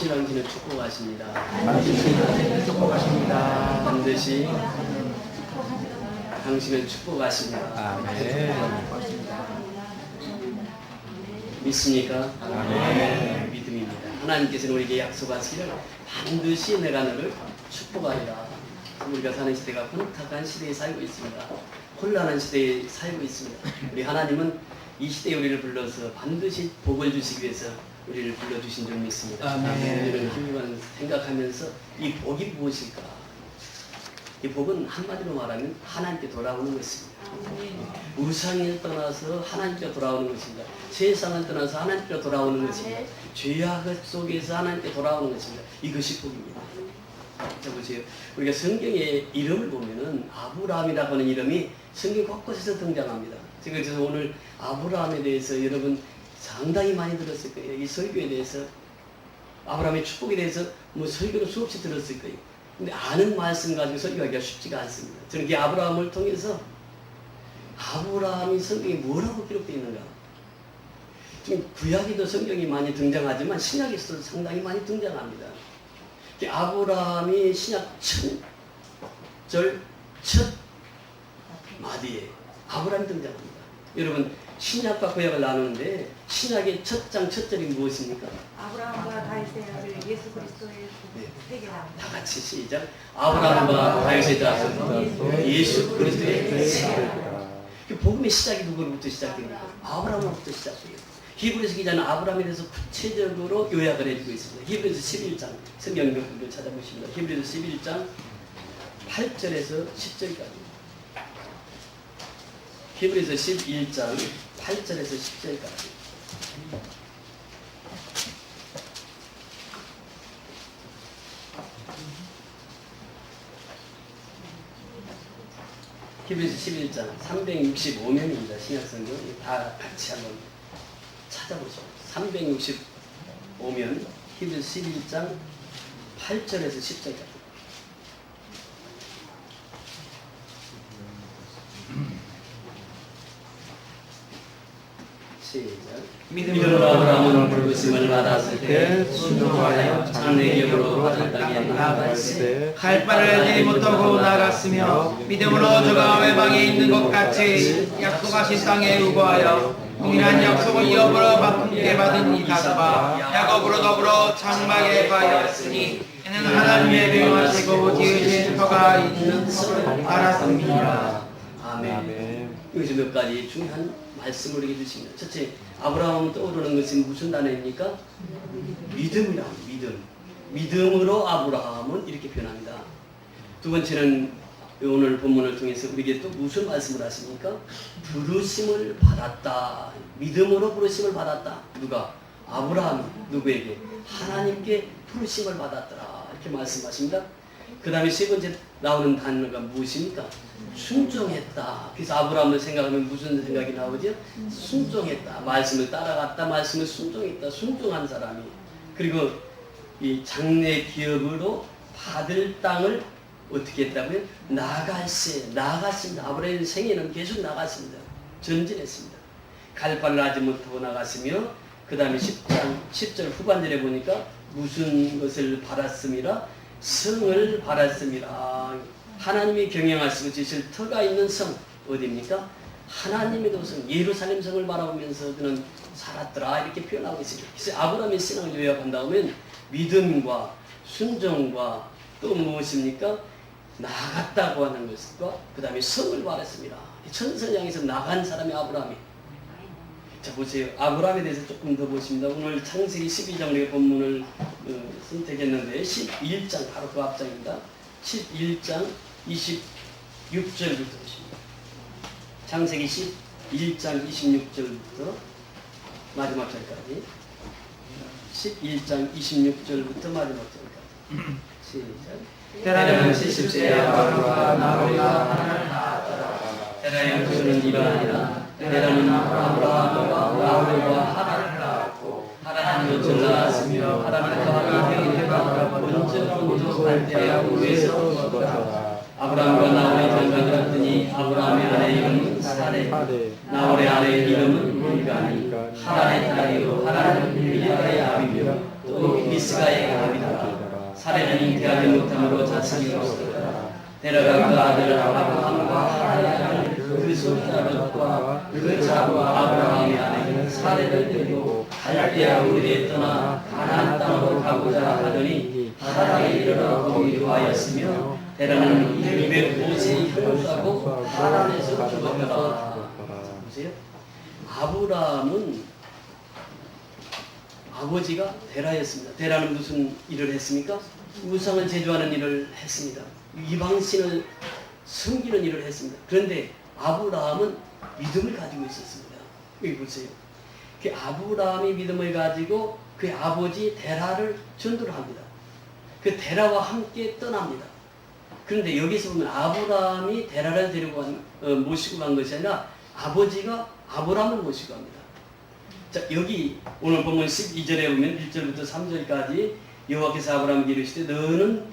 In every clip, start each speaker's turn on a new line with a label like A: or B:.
A: 당신을 축복하십니다. 반드시 당신을 축복하십니다. 믿습니까?
B: 아멘.
A: 믿음입니다. 하나님께서는 우리에게 약속하시기를 반드시 내가 너를 축복하리라. 우리가 사는 시대가 혼탁한 시대에 살고 있습니다. 혼란한 시대에 살고 있습니다. 우리 하나님은 이 시대에 우리를 불러서 반드시 복을 주시기 위해서 우리를 불러주신 줄 믿습니다. 우리는 한번 생각하면서 이 복이 무엇일까? 이 복은 한마디로 말하면 하나님께 돌아오는 것입니다. 우상을 떠나서 하나님께 돌아오는 것입니다. 세상을 떠나서 하나님께 돌아오는 것입니다. 죄악 속에서 하나님께 돌아오는 것입니다. 이것이 복입니다. 자 보세요. 우리가 성경의 이름을 보면은 아브라함이라고 하는 이름이 성경 곳곳에서 등장합니다. 그래서 오늘 아브라함에 대해서 여러분 상당히 많이 들었을 거예요. 이 설교에 대해서 아브라함의 축복에 대해서 뭐 설교를 수없이 들었을 거예요. 근데 아는 말씀 가지고 설교하기가 쉽지가 않습니다. 저는 이 아브라함을 통해서 아브라함이 성경에 뭐라고 기록되어 있는가? 지금 구약에도 성경이 많이 등장하지만 신약에서도 상당히 많이 등장합니다. 아브라함이 신약 첫 마디에 아브라함이 등장합니다. 여러분 신약과 구약을 나누는데 신약의 첫 장 첫 절이 무엇입니까?
C: 아브라함과 다윗의 아들 예수 그리스도의 세계다.
A: 다 같이 시작. 아브라함과 다윗의 아들 예수 그리스도의 세계다. 복음의 시작이 누구로부터 시작됩니까? 아브라함으로부터 시작돼요. 히브리서 기자는 아브라함에 대해서 구체적으로 요약을 해주고 있습니다. 히브리서 11장 성경을 찾아보십니다. 히브리서 11장 8절에서 10절까지. 히브리서 11장 8절에서 10절까지. 히브리서 11장 365면입니다. 신약성경 다 같이 한번 찾아보죠. 365면 히브리서 11장 8절에서 10절까지. 믿음으로 아브라함은 부르심을 받았을 때 순종하여 장래기업으로 받은 땅에 나아갔을 때
B: 갈 바를 알지 못하고 나갔으며 믿음으로 저가 외방에 있는 것 같이 약속하신 땅에 우거하여 동일한 약속을 이어버려 함께 받은 이 다섯과 야곱으로 더불어 장막에 가였으니 이는 하나님의 명하시고 지으신 터가 있는 성을 알았습니다.
A: 아멘. 여기서 몇 가지 중요한 말씀을 우리에게 주십니다. 첫째, 아브라함 떠오르는 것은 무슨 단어입니까? 믿음이라고. 믿음으로 아브라함은 이렇게 표현합니다. 두 번째는 오늘 본문을 통해서 우리에게 또 무슨 말씀을 하십니까? 부르심을 받았다. 믿음으로 부르심을 받았다. 누가? 아브라함이 누구에게? 하나님께 부르심을 받았더라. 이렇게 말씀하십니다. 그 다음에 세 번째 나오는 단어가 무엇입니까? 순종했다. 그래서 아브라함을 생각하면 무슨 생각이 나오죠? 순종했다. 말씀을 따라갔다. 말씀을 순종했다. 순종한 사람이. 그리고 이 장래 기업으로 받을 땅을 어떻게 했다고요? 나갔습니다. 아브라함의 생애는 계속 나갔습니다. 전진했습니다. 갈 바를 알지 못하고 나갔으며 그 다음에 10절 후반절에 보니까 무슨 것을 바랐습니다. 성을 바랐습니다. 하나님이 경영하시고 지실 터가 있는 성 어디입니까? 하나님의 도성 예루살렘 성을 바라보면서 그는 살았더라 이렇게 표현하고 있습니다. 그래서 아브라함의 신앙을 요약한다면 믿음과 순종과 또 무엇입니까? 나갔다고 하는 것과 그 다음에 성을 말했습니다. 천성을 향해서 나간 사람이 아브라함이. 자 보세요. 아브라함에 대해서 조금 더 보십니다. 오늘 창세기 12장 우리가 본문을 선택했는데 11장 바로 그 앞장입니다. 11장 26절부터 보십니다. 창세기 11장 26절부터 마지막 절까지 11장 26절부터 마지막 절까지 시작.
B: 때라는 70세에 아브라함과 나홀과 하나를 낳았더라.
A: 테라의 후손은 이러하니라. 테라는 아브라함과 나홀과 하란을 낳았고 하란은 롯을 낳았으며 하란과 헤베가 먼저 갈대아 우에서 죽었더라. 아브라함과 나홀이 결혼하였더니 아브라함의 아내 이름은 사레, 나홀의 아내 이름은 밀가니, 하란의 딸이요 하란은 밀가의 아비며 또 미스가의 아비더라. 사레는 잉태하지 못함으로 자식이 없었더라. 데라가 그 아들 아브라함과 하란의 아들 그 손자 롯과 그 자부 아브라함의 아내 사레를 데리고 갈대아 우르에 떠나 가나안 땅으로 가고자 하더니 하란에 이르러 거기 거하였으며 데라는 250의 형사고 하란에서 죽었더라. 보세요. 아브라함은 아버지가 데라였습니다. 데라는 무슨 일을 했습니까? 우상을 제조하는 일을 했습니다. 이방신을 섬기는 일을 했습니다. 그런데 아브라함은 믿음을 가지고 있었습니다. 여기 보세요. 그 아브라함이 믿음을 가지고 그 아버지 데라를 전도를 합니다. 그 데라와 함께 떠납니다. 그런데 여기서 보면 아브라함이 데라를 데리고 모시고 간 것이 아니라 아버지가 아브라함을 모시고 갑니다. 자, 여기 오늘 본문 12절에 보면 1절부터 3절까지 여호와께서 아브라함에게 이르시되 너는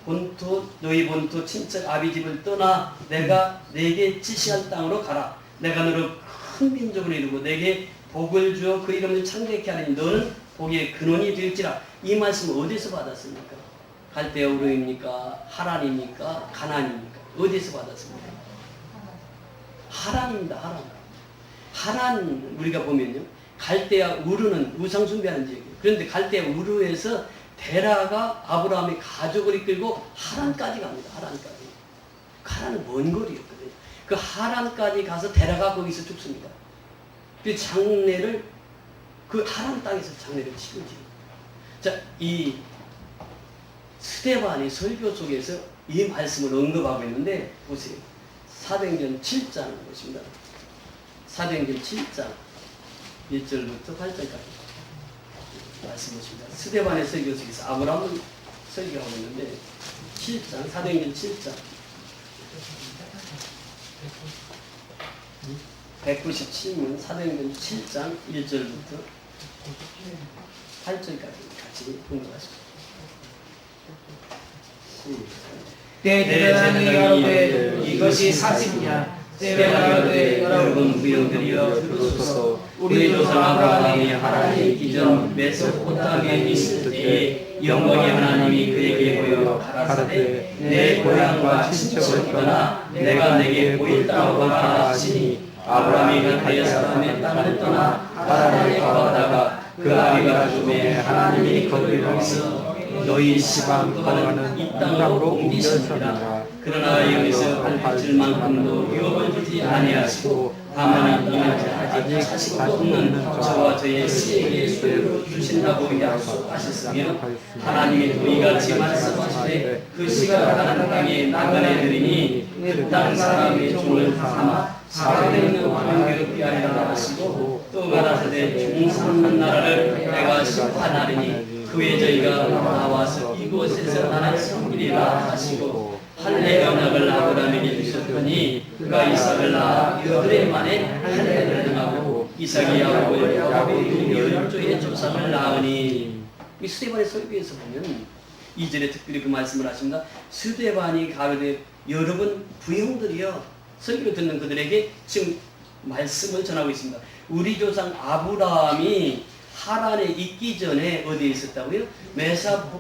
A: 너희 본토 친척 아비 집을 떠나 내가 내게 지시할 땅으로 가라. 내가 너를 큰 민족으로 이루고 내게 복을 주어 그 이름을 창대케 하리니 너는 복의 근원이 될지라. 이 말씀을 어디서 받았습니까? 갈대아 우르입니까? 하란입니까? 가나안입니까? 어디서 받았습니까? 하란입니다. 하란. 하란 우리가 보면요. 갈대아 우르는 우상 숭배하는 지역이에요. 그런데 갈대아 우르에서 데라가 아브라함의 가족을 이끌고 하란까지 갑니다. 하란까지. 하란은 먼 거리였거든요. 그 하란까지 가서 데라가 거기서 죽습니다. 그 장례를 그 하란 땅에서 장례를 치르지. 자, 이 스데반의 설교 속에서 이 말씀을 언급하고 있는데 보세요. 사도행전 7장을 보십니다. 사도행전 7장 1절부터 8절까지 말씀하십니다. 스데반의 설교 속에서 아브라함을 설교하고 있는데 7장, 사도행전 7장 197문 사도행전 7장 1절부터 8절까지 같이 공부하십니다.
B: 때들은 이르되 이것이 사실이냐? 때가 이르되 여러분 부형들이여 들으소서. 우리 조상 아브라함이 하란에 있기 전 메소포타미아에 있을 때에 영원히 하나님이 그에게 보여 가라사대 내 고향과 친척을 떠나 내가 내게 보일 땅으로 가라 하시니 아브라함이 갈대아 사람의 땅을 떠나 하란에 거하다가 그 아비가 죽음에 하나님이 거기서 너희 시방 거하는 이 땅으로 옮기십니다. 그러나 여기서 밟을 만큼도 유업을 주지 아니하시고 다만 이날까지 아직 자식도 없는 저와 저의 씨에게 소유를 주신다고 약속하셨으며 하나님이 또 이같이 말씀하시되 그 씨가 가는 땅에 나가내드리니 그 땅 사람의 종을 삼아 살아있는 왕을 괴롭게 하리라 하시고 또 가라사대 중상한 나라를 내가 심판하리니 그에 저희가 나와서 이곳에서 나를 섬기리라 하시고 할례 언약을 아브라함에게 주셨더니 그가 이삭을 낳아 여드레 만에 할례를 행하고 이삭이 야곱을 야곱이 열조의 조상을 낳으니. 이 스데반의 설교에서 보면 2절에 특별히 그 말씀을 하십니다. 스데반이 가로되 여러분 부형들이여 설교 듣는 그들에게 지금 말씀을 전하고 있습니다. 우리 조상 아브라함이 하란에 있기 전에 어디에 있었다고요?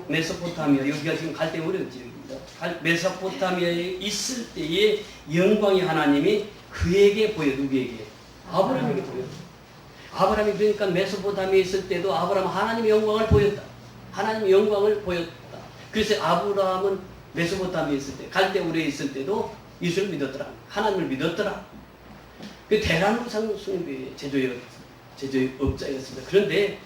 B: 메소포타미아, 여기가 지금 갈대아 우르 지역입니다. 메소포타미아에 있을 때에 영광의 하나님이 그에게 보여. 누구에게? 아브라함에게 보여.
A: 아브라함이 그러니까 메소포타미아에 있을 때도 아브라함은 하나님의 영광을 보였다. 하나님의 영광을 보였다. 그래서 아브라함은 메소포타미아에 있을 때, 갈대우르에 있을 때도 예수를 믿었더라. 하나님을 믿었더라. 그 대란 우상 숭배의 제조업자였습니다. 그런데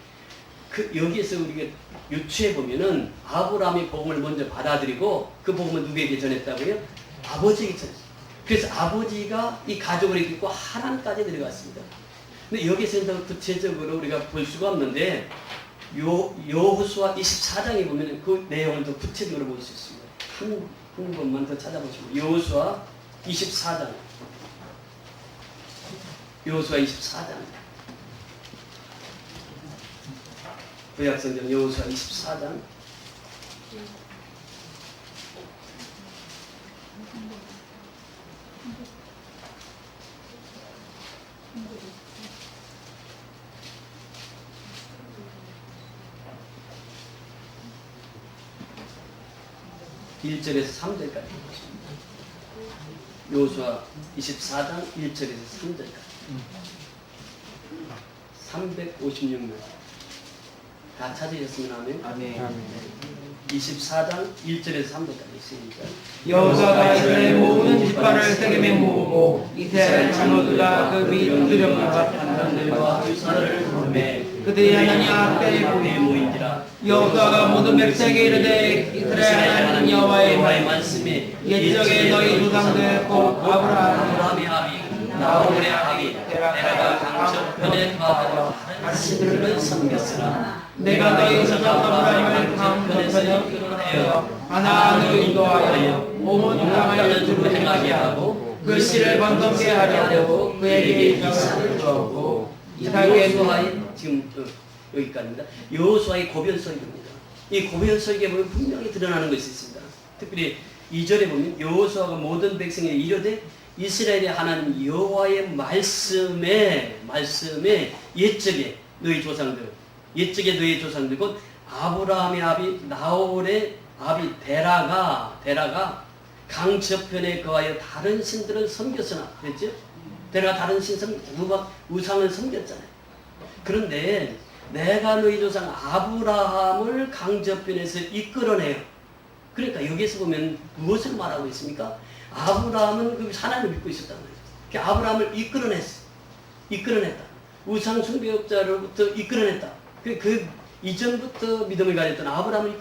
A: 여기에서 우리가 유추해 보면은 아브라함이 복음을 먼저 받아들이고 그 복음을 누구에게 전했다고요? 아버지에게 전했어요. 그래서 아버지가 이 가족을 이끌고 하나님까지 내려갔습니다. 근데 여기서 더 구체적으로 우리가 볼 수가 없는데 여호수아 24장에 보면 그 내용을 더 구체적으로 볼 수 있습니다. 한 번만 더 찾아보시면 여호수아 24장. 여호수아 24장. 구약성경 여호수아 24장. (1절에서 3절까지) 보겠습니다. 여호수아 24장 1절에서 3절까지 356명 다 찾으셨으면 하면
B: 아멘.
A: 24장 1절에서 3절까지 있으니까
B: 여호수아가 이스라엘 모든 지파를 세겜에 모으고 이스라엘 장로들과 그 및 두령과
A: 판단들과 유사를 부르매
B: 그들이 하나님 앞에
A: 모인지라.
B: 여호수아가 모든 백성에게 이르되 이스라엘 하나님 여호와의
A: 말씀이
B: 옛적에 너희 조상들 곧
A: 아브라함의 아비 나홀의 아비 데라가 강저편에 거하여 다른 신들을 섬겼으나
B: 내가 너희 조상 아브라함을 강저편에 이끌어내어 하나님을 인도하여 온 땅을 두루 행하게 하고 그 씨를 번성케 하려고 그에게 이삭을 주었고
A: 여호수아의 지금 여기까지입니다. 여호수아의 고별 설교입니다. 이 고별 설교에 보면 분명히 드러나는 것이 있습니다. 특별히 2절에 보면 여호수아가 모든 백성에게 이르되 이스라엘의 하나님 여호와의 말씀에 옛적에 너희 조상들 곧 아브라함의 아비 나홀의 아비 데라가 강 저편에 거하여 다른 신들을 섬겼으나 그랬죠? 데라가 다른 신 우상을 섬겼잖아요. 그런데 내가 너희 조상 아브라함을 강 저편에서 이끌어내요. 그러니까 여기에서 보면 무엇을 말하고 있습니까? 아브라함은 그 하나님을 믿고 있었단 말이에요. 아브라함을 이끌어냈다. 우상 숭배업자로부터 이끌어냈다. 그 이전부터 믿음을 가졌던 아브라함을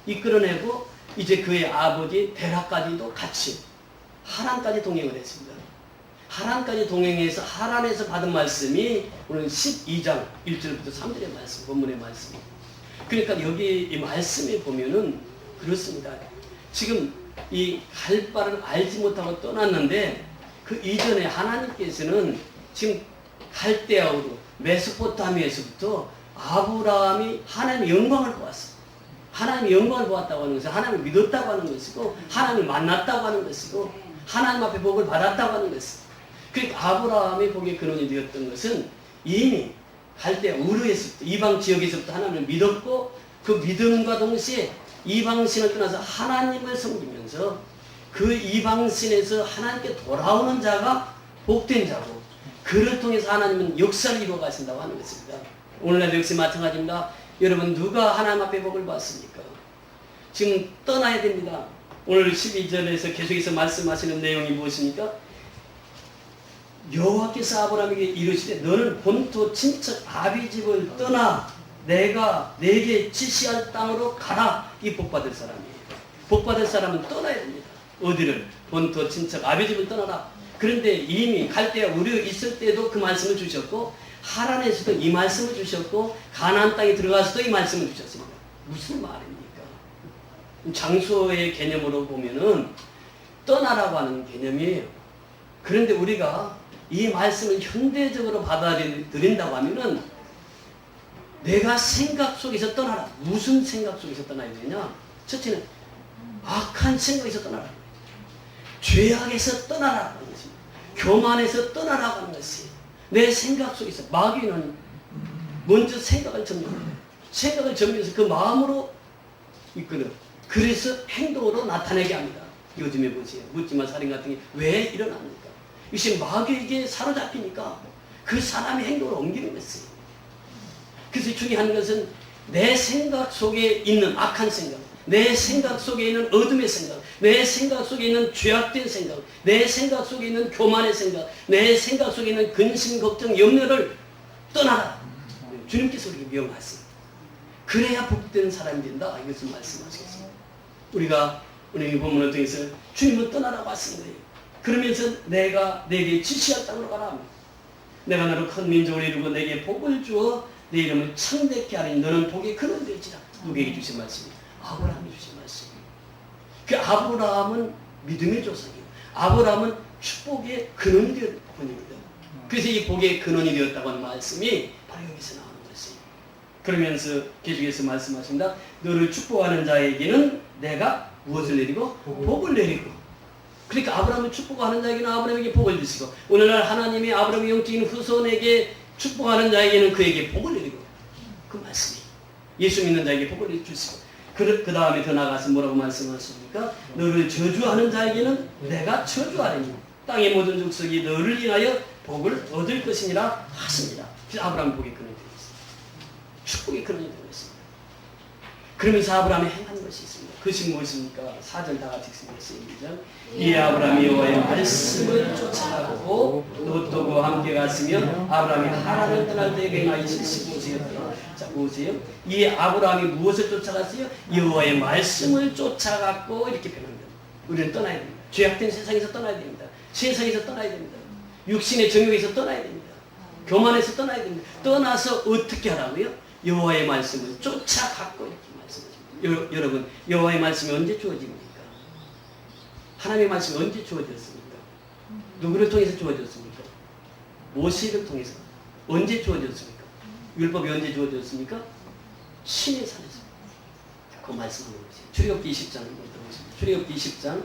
A: 이끌어내고 이제 그의 아버지 데라까지도 같이 하란까지 동행을 했습니다. 하란까지 동행해서 하란에서 받은 말씀이 오늘 12장 1절부터 3절의 말씀, 본문의 말씀. 그러니까 여기 이 말씀에 보면은 그렇습니다. 지금 이 갈 바를 알지 못하고 떠났는데 그 이전에 하나님께서는 지금 갈대아우르 메소포타미아에서부터 아브라함이 하나님의 영광을 보았어. 하나님의 영광을 보았다고 하는 것은 하나님을 믿었다고 하는 것이고 하나님을 만났다고 하는 것이고 하나님 앞에 복을 받았다고 하는 것이고 그러니까 아브라함의 복의 근원이 되었던 것은 이미 갈대아우르에서부터 이방 지역에서부터 하나님을 믿었고 그 믿음과 동시에 이방신을 떠나서 하나님을 섬기면서 그 이방신에서 하나님께 돌아오는 자가 복된 자고 그를 통해서 하나님은 역사를 이루어 가신다고 하는 것입니다. 오늘날 역시 마찬가지입니다. 여러분 누가 하나님 앞에 복을 받습니까? 지금 떠나야 됩니다. 오늘 12절에서 계속해서 말씀하시는 내용이 무엇입니까? 여호와께서 아브라함에게 이르시되 너는 본토 친척 아비집을 떠나 내가 내게 지시할 땅으로 가라. 이 복받을 사람이에요. 복받을 사람은 떠나야 됩니다. 어디를? 본토 친척 아비집을 떠나라. 그런데 이미 갈대아우르에 있을 때도 그 말씀을 주셨고 하란에서도 이 말씀을 주셨고 가나안 땅에 들어가서도 이 말씀을 주셨습니다. 무슨 말입니까? 장소의 개념으로 보면은 떠나라고 하는 개념이에요. 그런데 우리가 이 말씀을 현대적으로 받아들인다고 하면은 내가 생각 속에서 떠나라. 무슨 생각 속에서 떠나야 되냐? 첫째는 악한 생각에서 떠나라. 죄악에서 떠나라고 하는 것입니다. 교만에서 떠나라고 하는 것이 내 생각 속에서 마귀는 먼저 생각을 정리해서 그 마음으로 이끌어 그래서 행동으로 나타내게 합니다. 요즘에 보세요. 묻지마 살인 같은 게 왜 일어납니까? 이것이 마귀에게 사로잡히니까 그 사람의 행동을 옮기는 것이에요. 그래서 중요한 것은 내 생각 속에 있는 악한 생각, 내 생각 속에 있는 어둠의 생각, 내 생각 속에 있는 죄악된 생각, 내 생각 속에 있는 교만의 생각, 내 생각 속에 있는 근심, 걱정, 염려를 떠나라. 주님께서 우리에게 명하십니다. 그래야 복된 사람이 된다. 이것을 말씀하시겠습니다. 우리가 오늘 이 본문을 통해서 주님은 떠나라고 하신 거예요. 그러면서 내가 내게 지시할 땅으로 가라. 내가 너를 큰 민족을 이루고 내게 복을 주어 내 이름을 창대케 하리니 너는 복의 근원이 될지라. 누구에게 주신 말씀이에요? 아브라함이 주신 말씀이에요. 그 아브라함은 믿음의 조상이에요. 아브라함은 축복의 근원이 되었던 분입니다. 그래서 이 복의 근원이 되었다고 하는 말씀이 바로 여기서 나오는 것이에요. 그러면서 계속해서 말씀하십니다. 너를 축복하는 자에게는 내가 무엇을 내리고? 복을 내리고. 그러니까 아브라함을 축복하는 자에게는 아브라함에게 복을 주시고, 오늘날 하나님이 아브라함의 영적인 후손에게 축복하는 자에게는 그에게 복을 내리고, 그 말씀이 예수 믿는 자에게 복을 주시고, 그 다음에 더 나가서 뭐라고 말씀하십니까? 너를 저주하는 자에게는 내가 저주하리니 땅의 모든 족속이 너를 인하여 복을 얻을 것이니라 하십니다. 그래서 아브라함 복의 근원이 되었습니다. 축복의 근원이 되었습니다. 그러면서 아브라함이 행한 것이 있습니다. 그것이 무엇입니까? 4절 다 같이 읽습니다. 이 아브라함이 여호와의 말씀을 쫓아가고 롯도와 함께 갔으며 아브라함이 하란을 떠날 때에 그의 나이 75세였더라. 자, 보세요. 이 아브라함이 무엇을 쫓아갔어요? 여호와의 말씀을 쫓아갔고, 이렇게 표현합니다. 우리는 떠나야 됩니다. 죄악된 세상에서 떠나야 됩니다. 세상에서 떠나야 됩니다. 육신의 정욕에서 떠나야 됩니다. 교만에서 떠나야 됩니다. 떠나서 어떻게 하라고요? 여호와의 말씀을 쫓아갔고, 이렇게 말씀하십니다. 여러분, 여호와의 말씀이 언제 주어집니까? 하나님의 말씀이 언제 주어졌습니까? 누구를 통해서 주어졌습니까? 모세를 통해서. 언제 주어졌습니까? 율법이 언제 주어졌습니까? 신의 산에서. 그 말씀하는 것이에요. 출애굽기 20장 보겠습니다. 출애굽기 20장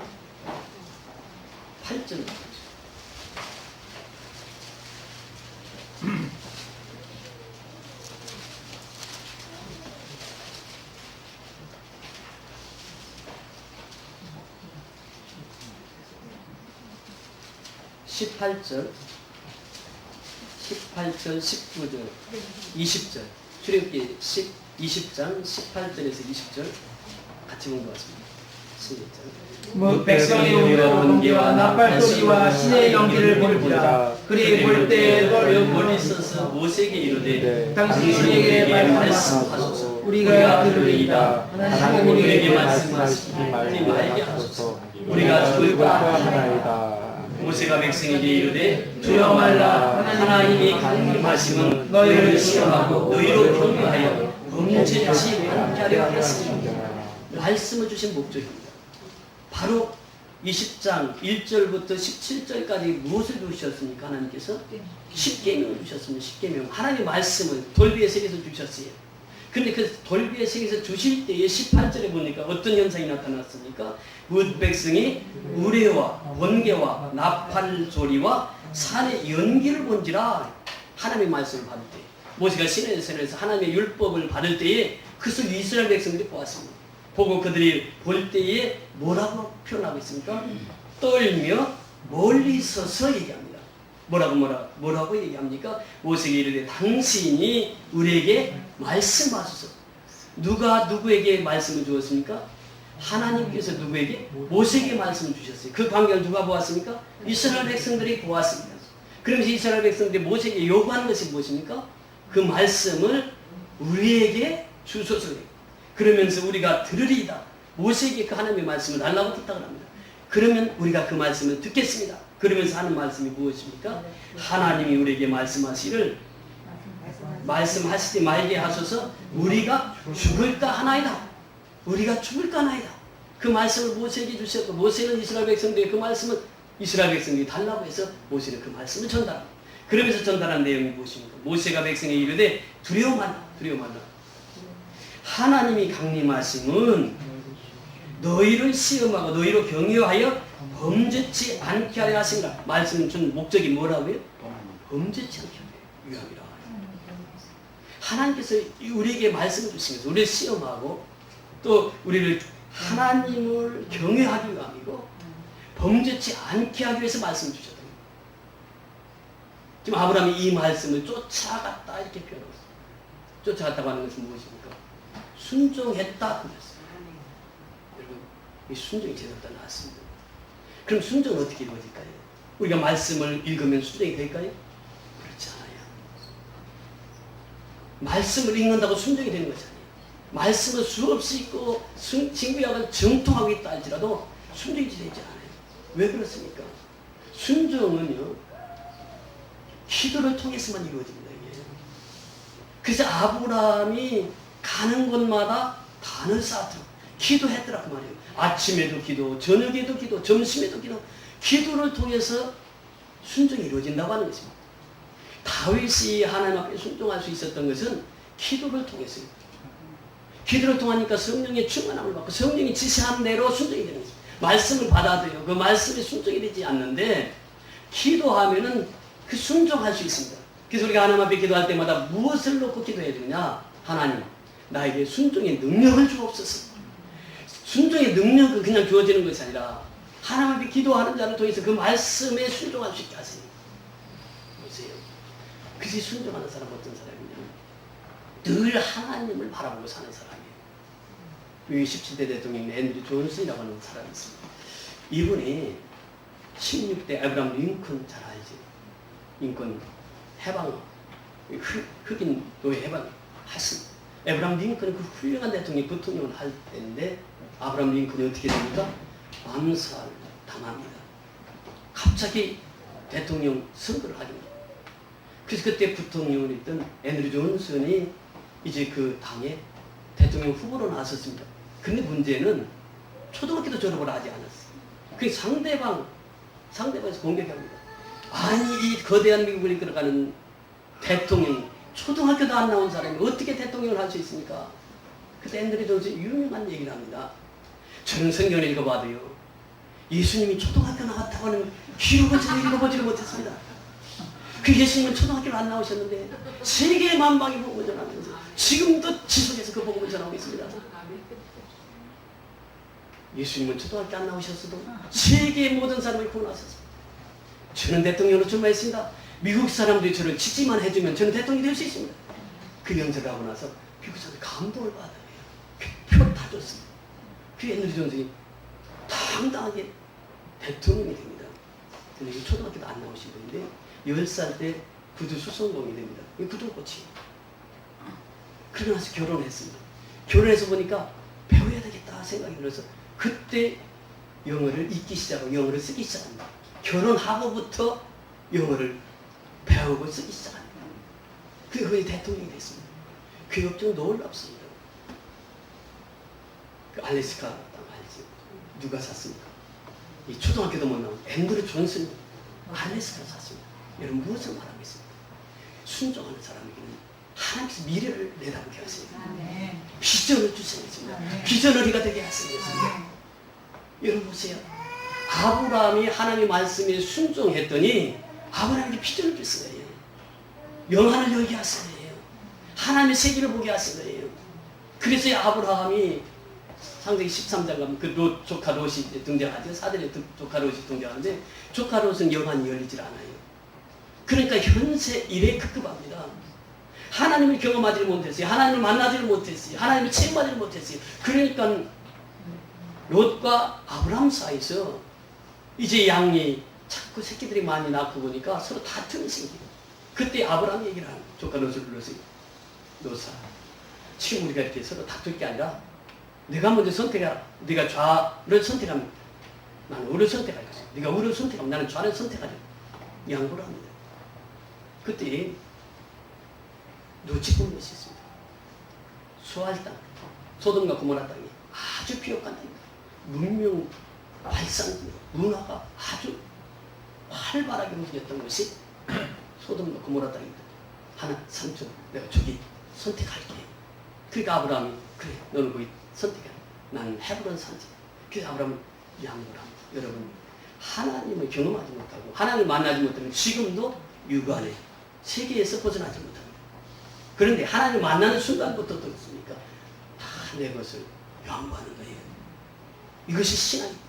A: 8절. 18절, 19절, 20절. 출애굽기 20장 18절에서 20절 같이 공부하십니다. 시작.
B: 백성이 오히려 번개와 나팔 소리와 신의 연기를 보리라. 그리 볼 때에
A: 멀리 있어서 모세에게 이르되
B: 당신이 우리에게 말씀하소서. 우리가 들으리이다. 하나님
A: 우리에게 말씀하시지 말게 하소서. 우리가 죽을까 하나이다. 모세가 백성에게 이르되 두려워 말라. 하나님이 강림하심은 너희를 시험하고 너희로 경배하여 범죄치 않게 하려 하였습니다. 말씀을 주신 목적입니다. 바로 20장 1절부터 17절까지 무엇을 주셨습니까? 하나님께서 10계명을 주셨습니다. 10계명. 하나님의 말씀을 돌비의 세계에서 주셨어요. 근데 그 돌비의 세계에서 주실 때에 18절에 보니까 어떤 현상이 나타났습니까? 뭇 백성이 우레와 번개와 나팔 소리와 산의 연기를 본지라. 하나님의 말씀을 받을 때, 모세가 시내에서 하나님의 율법을 받을 때에 그것을 이스라엘 백성들이 보았습니다. 보고 그들이 볼 때에 뭐라고 표현하고 있습니까? 떨며 멀리 서서 얘기합니다. 뭐라고 얘기합니까? 모세에게 이르되 당신이 우리에게 말씀하소서. 누가 누구에게 말씀을 주었습니까? 하나님께서 누구에게? 모세에게 말씀을 주셨어요. 그 광경을 누가 보았습니까? 이스라엘 백성들이 보았습니다. 그러면서 이스라엘 백성들이 모세에게 요구하는 것이 무엇입니까? 그 말씀을 우리에게 주소서. 그러면서 우리가 들으리이다. 모세에게 그 하나님의 말씀을 달라고 부탁을 합니다. 그러면 우리가 그 말씀을 듣겠습니다. 그러면서 하는 말씀이 무엇입니까? 하나님이 우리에게 말씀하시를 말씀하시지 말게 하소서. 우리가 죽을까 하나이다. 우리가 죽을까 하나이다. 그 말씀을 모세에게 주셨고, 모세는 이스라엘 백성들에게 그 말씀을 이스라엘 백성들이 달라고 해서 모세는 그 말씀을 전달합니다. 그러면서 전달한 내용이 무엇입니까? 모세가 백성에게 이르되 두려워 말라. 하나님이 강림하심은 너희를 시험하고 너희로 경유하여 범죄치 않게 하려 하신가. 말씀 준 목적이 뭐라고요? 범죄치 않게 하려 위함이라. 하나님께서 우리에게 말씀을 주시면서 우리를 시험하고 또 우리를 하나님을 경외하기 위함이고 범죄치 않게 하기 위해서 말씀을 주셨다. 지금 아브라함이 이 말씀을 쫓아갔다 이렇게 표현하고 있어요. 쫓아갔다고 하는 것은 무엇입니까? 순종했다 그랬어요. 여러분, 이 순종이 제대로 나왔습니다. 그럼 순종은 어떻게 이루어질까요? 우리가 말씀을 읽으면 순종이 될까요? 그렇지 않아요. 말씀을 읽는다고 순종이 되는 것이 아니에요. 말씀을 수없이 읽고 친구약을 정통하고 있다 할지라도 순종이 되지 않아요. 왜 그렇습니까? 순종은요, 기도를 통해서만 이루어집니다. 이게. 그래서 아브라함이 가는 곳마다 단을 쌓았더라. 기도했더라 그 말이에요. 아침에도 기도, 저녁에도 기도, 점심에도 기도. 기도를 통해서 순종이 이루어진다고 하는 것입니다. 다윗이 하나님 앞에 순종할 수 있었던 것은 기도를 통해서요. 기도를 통하니까 성령의 충만함을 받고 성령이 지시한 대로 순종이 되는 것입니다. 말씀을 받아들여 그 말씀에 순종이 되지 않는데 기도하면은 그 순종할 수 있습니다. 그래서 우리가 하나님 앞에 기도할 때마다 무엇을 놓고 기도해야 되느냐? 하나님, 나에게 순종의 능력을 주옵소서. 순종의 능력은 그냥 주어지는 것이 아니라 하나님 앞에 기도하는 자를 통해서 그 말씀에 순종할 수 있게 하세요. 보세요. 그것이 순종하는 사람 어떤 사람이냐면 늘 하나님을 바라보고 사는 사람이에요. 여기 17대 대통령 앤드류 존슨이라고 하는 사람이 있습니다. 이분이 16대 에브라함 링컨 잘 알지? 링컨 해방, 흑인 노예 해방 했습니다. 에브라함 링컨은 그 훌륭한 부통령을 할 때인데 아브라함 링컨이 어떻게 됩니까? 암살 당합니다. 갑자기 대통령 선거를 하게 됩니다. 그래서 그때 부통령을 했던 앤드류 존슨이 이제 그 당에 대통령 후보로 나섰습니다. 근데 문제는 초등학교도 졸업을 하지 않았어요. 그 상대방에서 공격합니다. 아니 이 거대한 미국을 이끌어가는 대통령 초등학교도 안 나온 사람이 어떻게 대통령을 할 수 있습니까? 그때 앤드류 존슨이 유명한 얘기를 합니다. 저는 성경을 읽어봐도요, 예수님이 초등학교 나왔다고 하는 기록을 제가 읽어보지를 못했습니다. 그 예수님은 초등학교를 안 나오셨는데 세계 만방에 복음을 전하면서 지금도 지속해서 그 복음을 전하고 있습니다. 예수님은 초등학교 안 나오셨어도 세계의 모든 사람을 구원하셨습니다. 저는 대통령으로 출마했습니다. 미국 사람들이 저를 지지만 해주면 저는 대통령이 될 수 있습니다. 그 명제를 하고 나서 미국 사람들이 감동을 받아요. 표 다 줬습니다. 그 앤드류 존슨이 당당하게 대통령이 됩니다. 근데 초등학교도 안 나오신 분인데 10살 때 구두 수성공이 됩니다. 구두꽃이. 그러고 나서 결혼했습니다. 결혼해서 보니까 배워야 되겠다 생각이 들어서 그때 영어를 읽기 시작하고 영어를 쓰기 시작합니다. 결혼하고부터 영어를 배우고 쓰기 시작합니다. 그게 거의 대통령이 됐습니다. 그 역정 놀랍습니다. 그 알래스카 땅 알지? 누가 샀습니까? 이 초등학교도 못 나온 앤드류 존슨 알래스카를 샀습니다. 여러분 무엇을 말하고 있습니까? 순종하는 사람에게는 하나님께서 미래를 내다보게 하십니다. 비전을 주시겠습니다. 비전을 이가 되게 하시겠습니다. 여러분 보세요. 아브라함이 하나님의 말씀에 순종했더니 아브라함에게 비전을 줬어요. 영안을 열게 하신 거예요. 하나님의 세계를 보게 하신 거예요. 그래서 아브라함이 창세기 13장 가면 그 조카 롯이 등장하죠. 사들의 조카 롯이 등장하는데 조카 롯은 영안이 열리질 않아요. 그러니까 현세 일에 급급합니다. 하나님을 경험하지를 못했어요. 하나님을 만나지를 못했어요. 하나님을 체험하지를 못했어요. 그러니까 롯과 아브라함 사이에서 이제 양이 자꾸 새끼들이 많이 낳고 보니까 서로 다툼이 생기고 그때 아브라함 얘기를 하는 조카 롯을 불렀어요. 롯아, 지금 우리가 이렇게 서로 다툴 게 아니라 내가 먼저 선택하라. 네가 좌를 선택하면 나는 우를 선택할 것이다. 네가 우를 선택하면 나는 좌를 선택하려. 양보를 합니다. 그때 롯이 본 것이 있습니다. 수알 땅, 소돔과 고모라 땅이 아주 비옥한 땅입니다. 문명 발상, 문화가 아주 활발하게 움직였던 것이 소돔과 고모라 땅입니다. 하나, 삼촌, 내가 저기 선택할게. 그러니까 아브라함이 그래, 너는 거기 선택해. 나는 헤브론 산지. 그래서 아브라함은 양보를 합니다. 여러분, 하나님을 경험하지 못하고 하나님을 만나지 못하면 지금도 유관에 세계에서 벗어나지 못합니다. 그런데 하나님을 만나는 순간부터 어떻습니까? 다 내 것을 양보하는 거예요. 이것이 신앙입니다.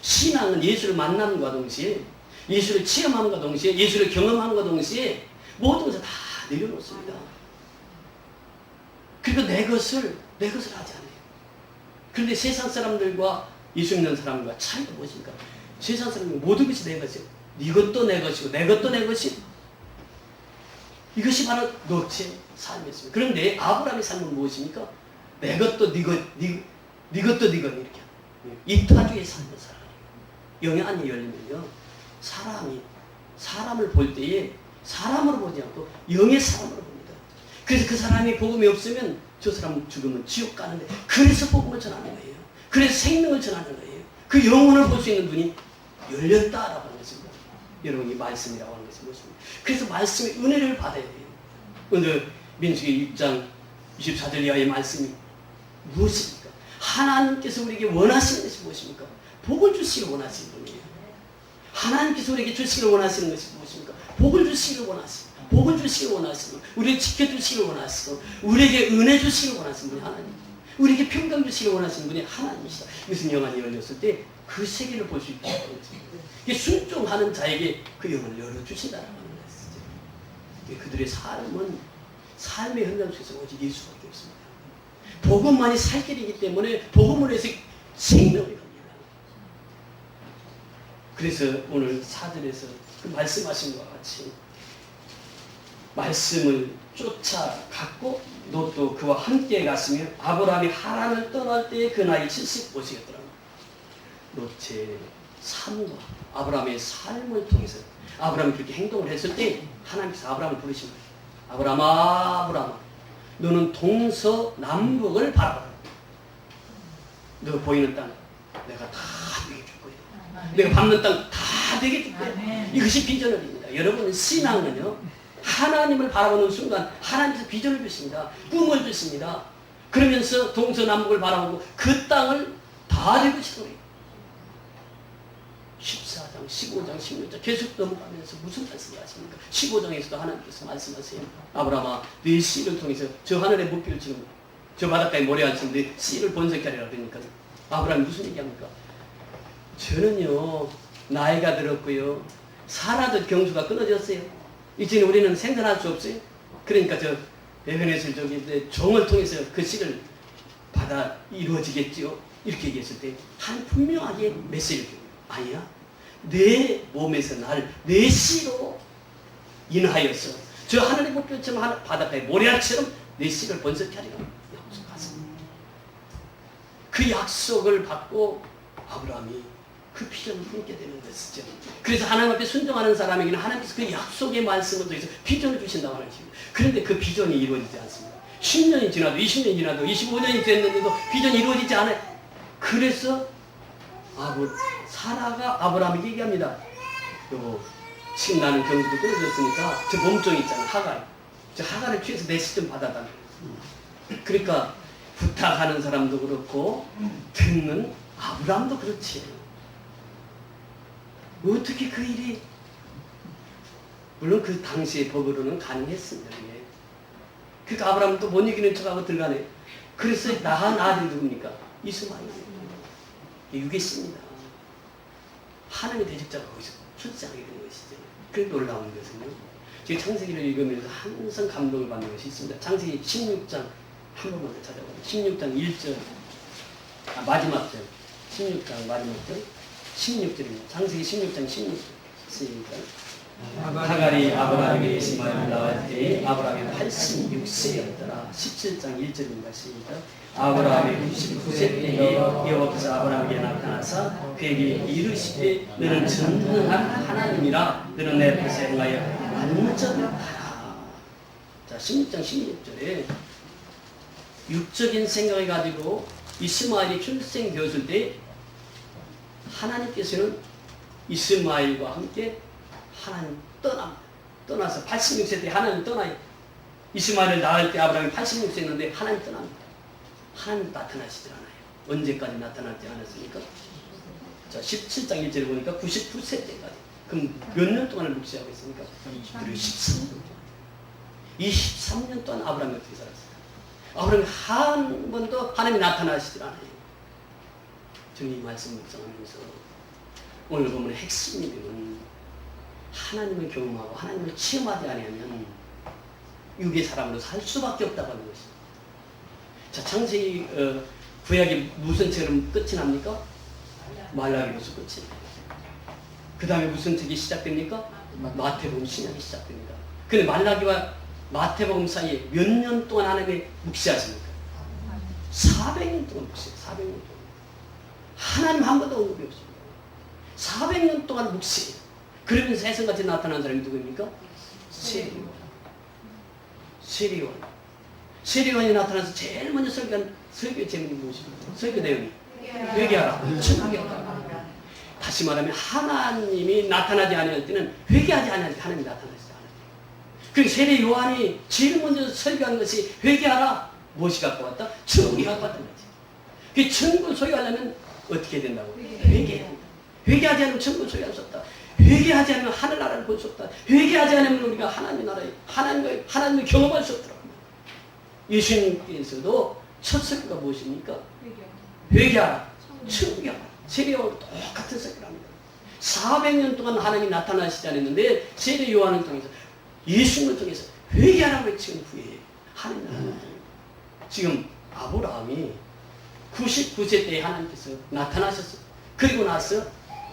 A: 신앙은 예수를 만남과 동시에 예수를 체험함과 동시에 예수를 경험함과 동시에 모든 것을 다 내려놓습니다. 그리고 내 것을 하지 않아요. 그런데 세상 사람들과 예수 믿는 사람과 차이가 무엇입니까? 세상 사람은 모든 것이 내 것이에요. 네 것도 내 것이고 내 것도 내 것이고 이것이 바로 노체 삶이었습니다. 그런데 아브라함의 삶은 무엇입니까? 내 것도 네 것, 네 것도 네 것 이렇게 이타주의 삶을 살아요. 영의 안이 열리면요, 사람을 볼 때에 사람으로 보지 않고 영의 사람으로 봅니다. 그래서 그 사람이 복음이 없으면 저 사람 죽으면 지옥 가는데, 그래서 복음을 전하는 거예요. 그래서 생명을 전하는 거예요. 그 영혼을 볼 수 있는 눈이 열렸다라고 하는 것입니다. 여러분, 이 말씀이라고 하는 것은 무엇입니까? 그래서 말씀의 은혜를 받아야 돼요. 오늘 민수기 6장 24절 이하의 말씀이 무엇입니까? 하나님께서 우리에게 원하시는 것이 무엇입니까? 복을 주시기를 원하시는 분이에요. 하나님께서 우리에게 주시기를 원하시는 것이 무엇입니까? 복을 주시기를 원하시고, 복을 주시기를 원하시고, 우리를 지켜주시기를 원하시고, 우리에게 은혜 주시기를 원하시는 분이 하나님, 우리에게 평강 주시기를 원하시는 분이 하나님이시다. 이것은 영안이 열렸을 때 그 세계를 볼 수 있다는 것입니다. 순종하는 자에게 그 영을 열어주신다는 것이죠. 그들의 삶은 삶의 현장 속에서 오직 예수밖에 없습니다. 복음만이 살 길이기 때문에 복음을 해서 생명을 갑니다. 그래서 오늘 4절에서 그 말씀하신 것과 같이 말씀을 쫓아갔고 롯도 그와 함께 갔으며 아브라함이 하란을 떠날 때에 그 나이 75세였더라. 롯의 삶과 아브라함의 삶을 통해서 아브라함이 그렇게 행동을 했을 때 하나님께서 아브라함을 부르신 거예요. 아브라함아, 아브라함아, 너는 동서남북을 바라봐라. 너 보이는 땅 내가 다 되게 줄 거야. 내가 밟는 땅 다 되게 줄 거야. 이것이 비전입니다. 여러분, 신앙은요, 하나님을 바라보는 순간 하나님께서 비전을 주십니다. 꿈을 주십니다. 그러면서 동서남북을 바라보고 그 땅을 다 되고 싶은 거예요. 14장, 15장, 16장 계속 넘어가면서 무슨 말씀을 하십니까? 15장에서도 하나님께서 말씀하세요. 아브라함아, 네 씨를 통해서 저 하늘의 무비를 지금 저 바닷가에 모래앉히는데 씨를 번성케 하리라 그러니까 아브라함이 무슨 얘기합니까? 저는요, 나이가 들었고요, 살아도 경주가 끊어졌어요. 이제는 우리는 생존할 수 없어요. 그러니까 저 에베네셀 저기 종을 통해서 그 씨를 받아 이루어지겠지요. 이렇게 얘기했을 때 한 분명하게 메시지를 줘요. 아니야, 내 몸에서 날 내 씨로 인하여서 저 하늘의 목표처럼 바닷가의 모래알처럼 내 씨를 번성케 하리라 약속하십니다. 그 약속을 받고 아브라함이 그 비전을 품게 되는 것이죠. 그래서 하나님 앞에 순종하는 사람에게는 하나님께서 그 약속의 말씀을 통해서 비전을 주신다고 하는 것입니다. 그런데 그 비전이 이루어지지 않습니다. 10년이 지나도 20년이 지나도 25년이 됐는데도 비전이 이루어지지 않아요. 그래서 사라가 아브라함에게 얘기합니다. 여보, 지금 나는 경주도 끊어졌으니까 저 몸종 있잖아, 하갈. 저 하갈을 취해서 내 씨 좀 받아달라. 그러니까 부탁하는 사람도 그렇고 듣는 아브라함도 그렇지. 어떻게 그 일이, 물론 그 당시의 법으로는 가능했습니다. 그게. 그러니까 아브라함은 또 못 이기는 척하고 들어가네. 그래서 낳은 아들이 누굽니까? 이스마엘이에요. 유괴씨입니다. 하나님의 대적자가 거기서 출세하게 되는 것이죠. 그 놀라운 것은요, 제가 창세기를 읽으면서 항상 감동을 받는 것이 있습니다. 창세기 16장 한 번만 더 찾아보세요. 16장 1절, 마지막 절, 16장 마지막 절, 16절입니다. 창세기 16장 16절. 시작. 하갈이 아브라함에게 이스마엘을 낳을 때에 아브라함이 86세였더라. 17장 1절입니다. 시작. 아브라함이 99세 때에 여호와께서 아브라함에게 나타나사 그에게 이르시되 너는 전능한 하나님이라 너는 내 앞에서 행하여 완전히 하라. 자, 16장 16절에 육적인 생각을 가지고 이스마엘이 출생되었을 때 하나님께서는 이스마엘과 함께 하나님 떠나서 86세 때 하나님 떠나요. 이스마엘을 낳을 때 아브라함이 86세였는데 하나님 떠납니다. 하나님 나타나시지 않아요. 언제까지 나타나지 않았습니까? 자, 17장 1절에 보니까 99세 때까지. 그럼 몇 년 동안을 묵시하고 있습니까? 그리고 13년 동안. 이 13년 동안 아브라함이 어떻게 살았어요? 아브라함이 한 번도 하나님이 나타나시지 않아요. 저는 이 말씀 묵상하면서 오늘 보면 핵심이면 하나님을 경험하고 하나님을 체험하지 않으면 육의 사람으로 살 수밖에 없다고 하는 것입니다. 자, 창세기 구약이 무슨 책으로 끝이 납니까? 말라기로서 끝이 납니다. 그 다음에 무슨 책이 시작됩니까? 마태복음 신약이 시작됩니다. 근데 말라기와 마태복음 사이에 몇 년 동안 하나님이 묵시하십니까? 400년 동안 묵시해요. 400년 동안. 하나님 한 번도 언급이 없습니다. 400년 동안 묵시해요. 그러면서 해성같이 나타난 사람이 누구입니까? 세리요한. 세리요한. 세리요한이 나타나서 제일 먼저 설교한 설교의 제목이 무엇입니까? 설교 내용이 회개하라. 천국이라. 다시 말하면 하나님이 나타나지 않을 때는 회개하지 않을 때 하나님이 나타나지 않아요. 그 세례 요한이 제일 먼저 설교한 것이 회개하라. 무엇이 갖고 왔다? 천국이 갖고 왔다는 거지. 그 천국을 소유하려면 어떻게 된다고? 회개해야 된다. 회개하지 않으면 천국을 소유할 수 없다. 회개하지 않으면 하늘나라를 볼 수 없다. 회개하지 않으면 우리가 하나님 나라에 하나님을 경험할 수 없더라고요. 예수님께서도 첫 설교가 무엇입니까? 회개하라. 천국이야. 세례요한 똑같은 설교를 합니다. 400년 동안 하나님이 나타나시지 않았는데 세례 요한을 통해서 예수님을 통해서 회개하라고 외치는 후에 하나님 나라를 지금 아브라함이 99세 때에 하나님께서 나타나셨어요. 그리고 나서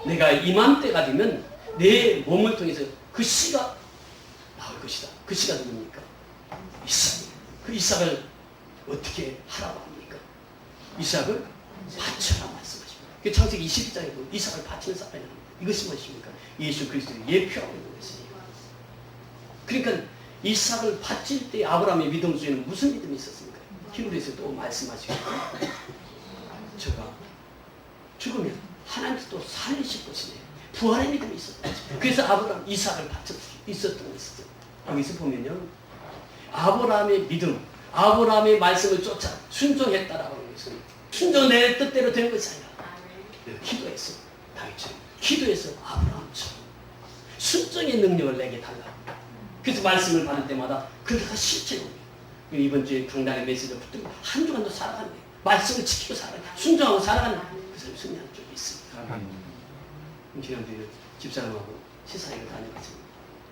A: 내가 이맘때가 되면 내 몸을 통해서 그 씨가 나올 것이다. 그 씨가 누굽니까? 이삭. 그 이삭을 어떻게 하라고 합니까? 이삭을 바쳐라 말씀하십니다. 그 창세기 22장에 보면 이삭을 바치는 사람이 나옵니다. 이것이 무엇입니까? 예수 그리스도를 예표하고 있는 것이에요. 그러니까 이삭을 바칠 때 아브라함의 믿음 속에는 무슨 믿음이 있었습니까? 히브리서 또 말씀하시고 저가 죽으면 하나님께서 또 살리실 것이네. 부활의 믿음이 있었다. 그래서 아브라함 이삭을 바쳐 있었던 것이죠. 여기서 보면요, 아브라함의 믿음, 아브라함의 말씀을 쫓아 순종했다라고 하는 것은 순종 내 뜻대로 되는 것이 아니라 기도했어. 다윗처럼 기도해서 아브라함처럼 순종의 능력을 내게 달라. 그래서 말씀을 받을 때마다 그가 실제로 이번 주에 강단의 메시지를 붙들고 한 주간도 살아가는 거예요. 말씀을 지키고 살아가는 거예요. 순종하고 살아가는 거예요. 그 사람이 승리하는 쪽이 있습니다. 지난주에 집사람하고 시사회를 다녀갔습니다.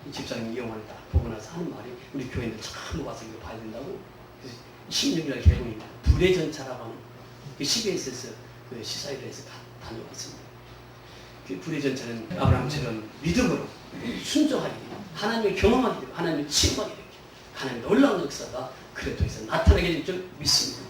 A: 이 집사님이 영화를 딱 보고 나서 하는 말이 우리 교회는 참 와서 이거 봐야 된다고. 그래서 16일 개봉입니다. 불의 전차라고 하는 그 CBS에서 그 시사회를 해서 다녀왔습니다. 그 불의 전차는 아브라함처럼 믿음으로 순종하게 되고 하나님을 경험하게 되고 하나님을 체험하게 되고 하나님의 놀라운 역사가 그를 통해서 나타나게 될 줄 믿습니다.